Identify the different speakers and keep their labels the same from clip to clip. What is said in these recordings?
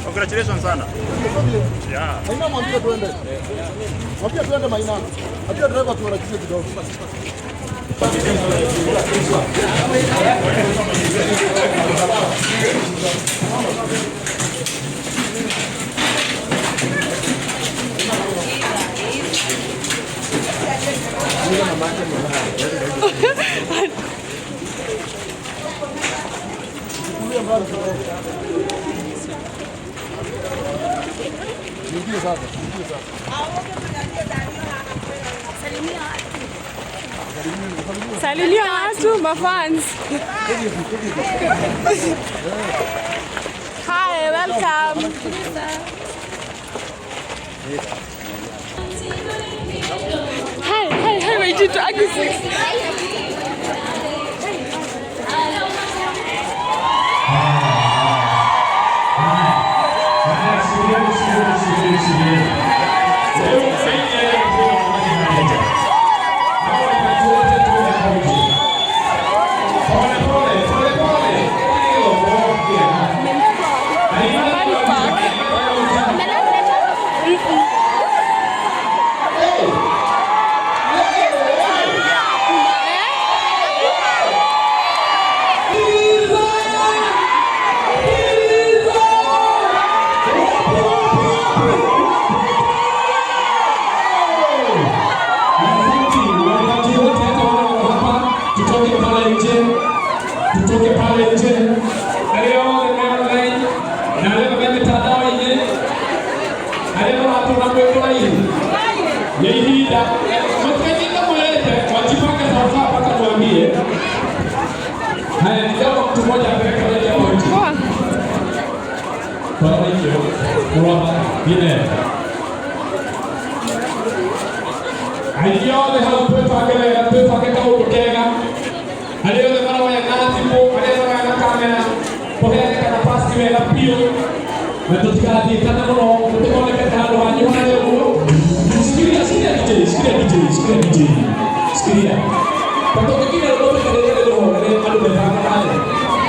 Speaker 1: Congratulations sana. Yeah.
Speaker 2: Maina mwambie tuende. Mwambie tuende Maina. Acha driver tuharakishe kidogo.
Speaker 3: Salimia watu mafans. Hi, welcome. Hi, wait,
Speaker 4: tutoke pale nje na leo online na leo kwenye mitandao hii na leo watu wanapokuwa hivi ni hida mtakatifu mweleze wajipanga sawa mpaka tuambie haya ni jambo mtu mmoja apeleka ile point kwa hiyo kwa vile aione hapo pepa kama utokega aliyo mara ya natibu aliyo na kamera kwa hiyo nafasi ya pio na tutikadi kana mno tuone kama wanyona leo sikia sikia kwa kile lolote leo ndio ndio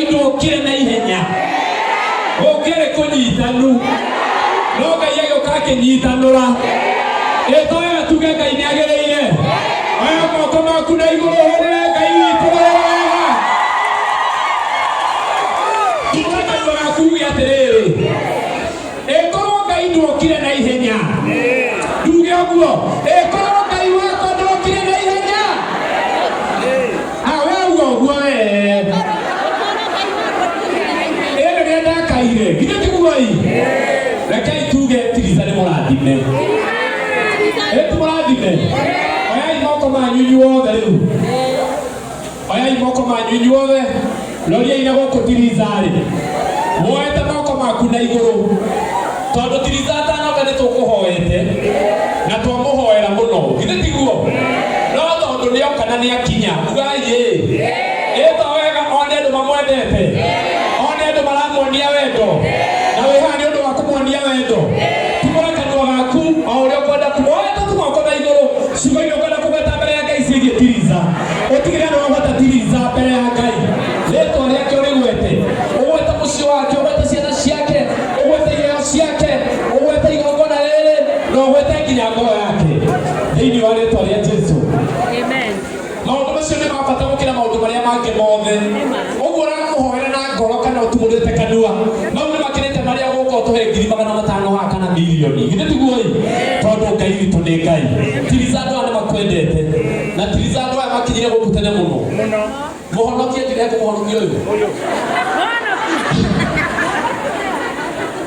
Speaker 4: ndokire na ihenya okere kunyitanu no Ngai agioka kinyitanura etoya tuge Ngai ni agereire aya moko maku na iguru hore Ngai witu wega tuga Ngai kuuga atiriri ekorwo Ngai ndokire na ihenya nduge oguo ekorwo Ngai wakwa ndokire na ihenya awe uguo ire gide tiguoi rekai tuge tiriza ni muradime etu muradime oya imoko manyunyu othe riu oya imoko manyunyu othe loria ina goko tiriza ri moete moko maku na iguru tondu tiriza tanoka ni tukuhoete na twamuhoera muno gide tiguo no tondu ni okana ni akinya ugai eta wega one ndu mamwendete maramuonia wendo na weha ni undu wa kumuonia wendo tumura kanwa gaku aure kwenda kumoeta tumoko na iguru ciugo ino kwenda kugweta mbere ya Ngai cigie tiriza utigire no wagweta tiriza mbere ya Ngai leto riake urigwete ugweta mucio wake ugweta ciana ciake ugweta igeo ciake ugweta igongona riri no ugweta nginya ngoro yake thiini wa leto ria Jesu amen maundu macio ni mabata gukira maundu maria mangĩ mothe uguo uramuhoera na ngoro kana utumurite kanua no ni makirite maria guko tuhe 500 ha kana milioni githĩ tiguoi tondu Ngai witu ni Ngai tiriza andu ane makwendete na tiriza andu aya makinyire guku tene muno muhonokie ndire kumuhonokia uyu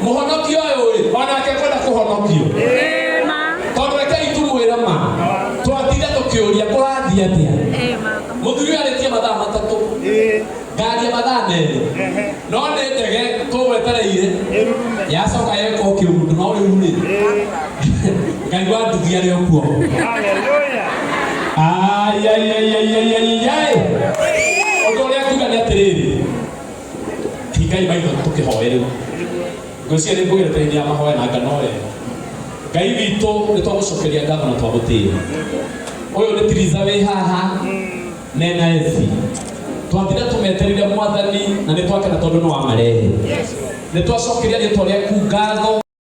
Speaker 4: muhonokia uyu onake kwenda kuhonokio tondu rekei tumwĩre ma twatinda tukiuria kurathia atia muthuri aritie mathaa matatu ngari mathaa merĩ no nĩ ndege tũgwetereire yacoka yeko kĩũndũ no rĩu rĩ Ngai wa nduthi arĩ okuo ũndũ ũrĩa kuga nĩ atĩrĩrĩ ti Ngai maitho tũkĩhoe rĩu ngwĩciria nĩ mbũgĩrĩte hĩndĩ ya mahoya na ngano wega Ngai witũ nĩ twagũcokeria ngatho na twagũtĩĩa ũyũ nĩ tiriza wĩ haha nena esi twathire tumeterire mwathani na nĩ twakena tondũ nĩ wa marehe nĩ twacokeria rĩtwa rĩaku ngatho